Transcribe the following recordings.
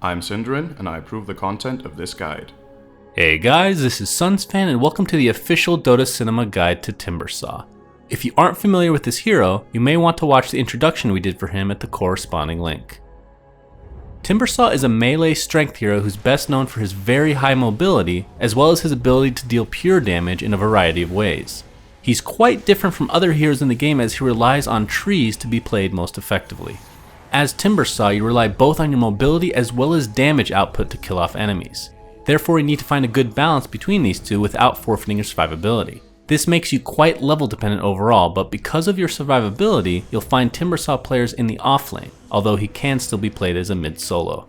I'm syndereN, and I approve the content of this guide. Hey guys, this is SunsFan, and welcome to the official Dotacinema guide to Timbersaw. If you aren't familiar with this hero, you may want to watch the introduction we did for him at the corresponding link. Timbersaw is a melee strength hero who's best known for his very high mobility, as well as his ability to deal pure damage in a variety of ways. He's quite different from other heroes in the game as he relies on trees to be played most effectively. As Timbersaw, you rely both on your mobility as well as damage output to kill off enemies. Therefore, you need to find a good balance between these two without forfeiting your survivability. This makes you quite level dependent overall, but because of your survivability, you'll find Timbersaw players in the offlane, although he can still be played as a mid solo.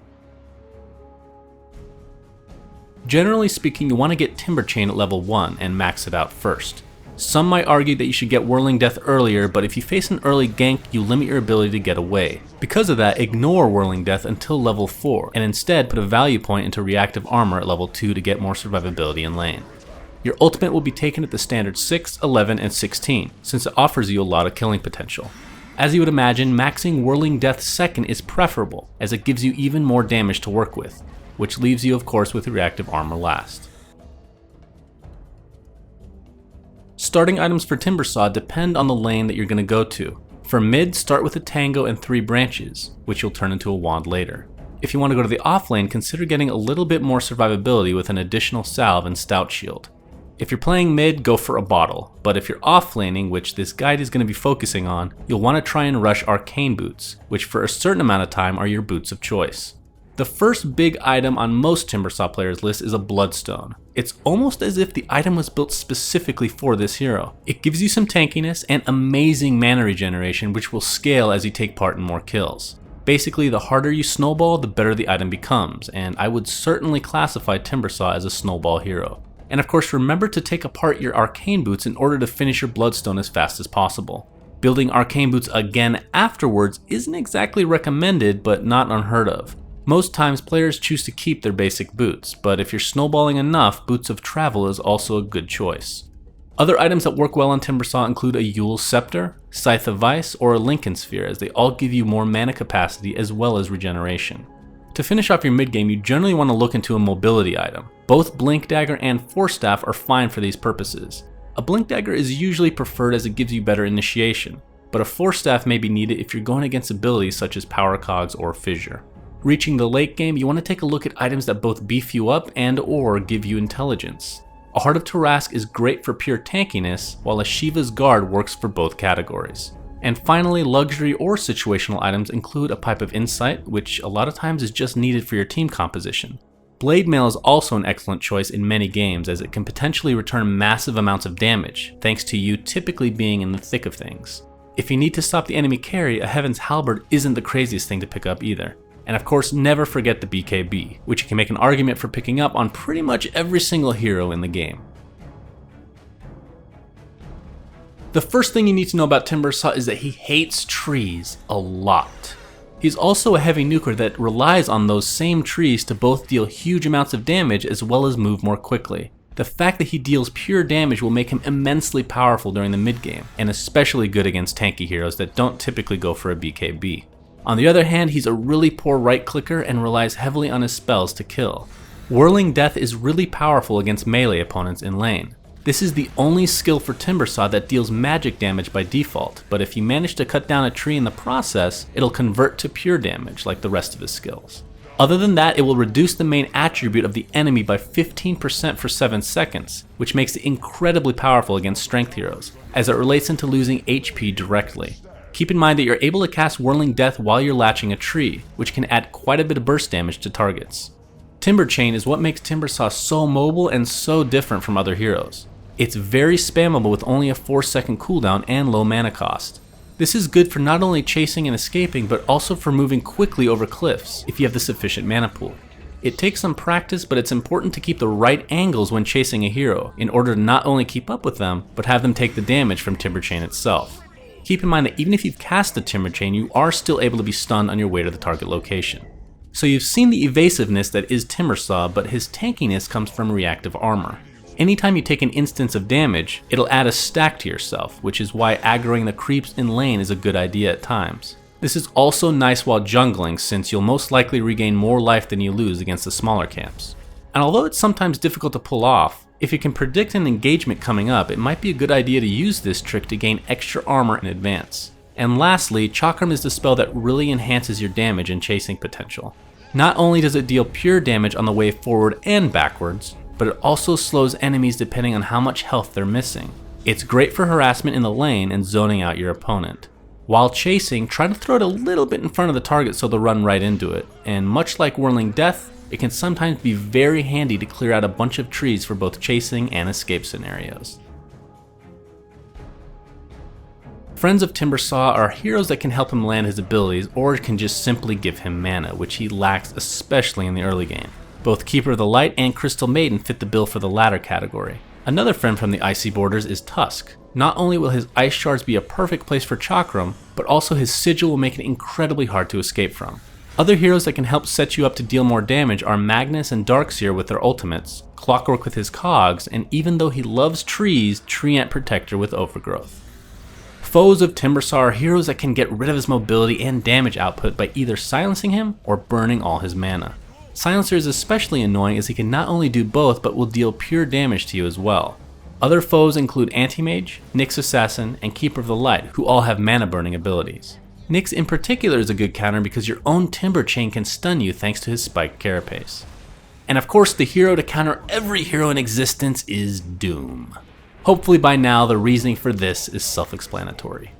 Generally speaking, you want to get Timberchain at level 1 and max it out first. Some might argue that you should get Whirling Death earlier, but if you face an early gank, you limit your ability to get away. Because of that, ignore Whirling Death until level 4, and instead put a value point into Reactive Armor at level 2 to get more survivability in lane. Your ultimate will be taken at the standard 6, 11, and 16, since it offers you a lot of killing potential. As you would imagine, maxing Whirling Death second is preferable, as it gives you even more damage to work with, which leaves you of course with Reactive Armor last. Starting items for Timbersaw depend on the lane that you're going to go to. For mid, start with a Tango and 3 branches, which you'll turn into a wand later. If you want to go to the off lane, consider getting a little bit more survivability with an additional salve and stout shield. If you're playing mid, go for a bottle, but if you're off laning, which this guide is going to be focusing on, you'll want to try and rush arcane boots, which for a certain amount of time are your boots of choice. The first big item on most Timbersaw players' list is a Bloodstone. It's almost as if the item was built specifically for this hero. It gives you some tankiness and amazing mana regeneration, which will scale as you take part in more kills. Basically, the harder you snowball, the better the item becomes, and I would certainly classify Timbersaw as a snowball hero. And of course, remember to take apart your arcane boots in order to finish your Bloodstone as fast as possible. Building arcane boots again afterwards isn't exactly recommended, but not unheard of. Most times players choose to keep their basic boots, but if you're snowballing enough, Boots of Travel is also a good choice. Other items that work well on Timbersaw include a Yule's Scepter, Scythe of Vice, or a Lincoln Sphere, as they all give you more mana capacity as well as regeneration. To finish off your mid game, you generally want to look into a mobility item. Both Blink Dagger and Force Staff are fine for these purposes. A Blink Dagger is usually preferred as it gives you better initiation, but a Force Staff may be needed if you're going against abilities such as Power Cogs or Fissure. Reaching the late game, you want to take a look at items that both beef you up and or give you intelligence. A Heart of Tarask is great for pure tankiness, while a Shiva's Guard works for both categories. And finally, luxury or situational items include a Pipe of Insight, which a lot of times is just needed for your team composition. Blade Mail is also an excellent choice in many games, as it can potentially return massive amounts of damage, thanks to you typically being in the thick of things. If you need to stop the enemy carry, a Heaven's Halberd isn't the craziest thing to pick up either. And of course, never forget the BKB, which you can make an argument for picking up on pretty much every single hero in the game. The first thing you need to know about Timbersaw is that he hates trees a lot. He's also a heavy nuker that relies on those same trees to both deal huge amounts of damage as well as move more quickly. The fact that he deals pure damage will make him immensely powerful during the mid game, and especially good against tanky heroes that don't typically go for a BKB. On the other hand, he's a really poor right clicker and relies heavily on his spells to kill. Whirling Death is really powerful against melee opponents in lane. This is the only skill for Timbersaw that deals magic damage by default, but if you manage to cut down a tree in the process, it'll convert to pure damage like the rest of his skills. Other than that, it will reduce the main attribute of the enemy by 15% for 7 seconds, which makes it incredibly powerful against strength heroes, as it relates into losing HP directly. Keep in mind that you're able to cast Whirling Death while you're latching a tree, which can add quite a bit of burst damage to targets. Timberchain is what makes Timbersaw so mobile and so different from other heroes. It's very spammable with only a 4-second cooldown and low mana cost. This is good for not only chasing and escaping, but also for moving quickly over cliffs if you have the sufficient mana pool. It takes some practice, but it's important to keep the right angles when chasing a hero in order to not only keep up with them, but have them take the damage from Timberchain itself. Keep in mind that even if you've cast the Timberchain, you are still able to be stunned on your way to the target location. So you've seen the evasiveness that is Timbersaw, but his tankiness comes from reactive armor. Anytime you take an instance of damage, it'll add a stack to yourself, which is why aggroing the creeps in lane is a good idea at times. This is also nice while jungling, since you'll most likely regain more life than you lose against the smaller camps. And although it's sometimes difficult to pull off, if you can predict an engagement coming up, it might be a good idea to use this trick to gain extra armor in advance. And lastly, Chakram is the spell that really enhances your damage and chasing potential. Not only does it deal pure damage on the way forward and backwards, but it also slows enemies depending on how much health they're missing. It's great for harassment in the lane and zoning out your opponent. While chasing, try to throw it a little bit in front of the target so they'll run right into it, and much like Whirling Death, it can sometimes be very handy to clear out a bunch of trees for both chasing and escape scenarios. Friends of Timbersaw are heroes that can help him land his abilities or can just simply give him mana, which he lacks especially in the early game. Both Keeper of the Light and Crystal Maiden fit the bill for the latter category. Another friend from the Icy Borders is Tusk. Not only will his Ice Shards be a perfect place for Chakram, but also his Sigil will make it incredibly hard to escape from. Other heroes that can help set you up to deal more damage are Magnus and Darkseer with their ultimates, Clockwork with his cogs, and even though he loves trees, Treant Protector with Overgrowth. Foes of Timbersaw are heroes that can get rid of his mobility and damage output by either silencing him or burning all his mana. Silencer is especially annoying as he can not only do both but will deal pure damage to you as well. Other foes include Anti-Mage, Nyx Assassin, and Keeper of the Light, who all have mana burning abilities. Nyx in particular is a good counter because your own Timber Chain can stun you thanks to his spiked carapace. And of course the hero to counter every hero in existence is Doom. Hopefully by now the reasoning for this is self-explanatory.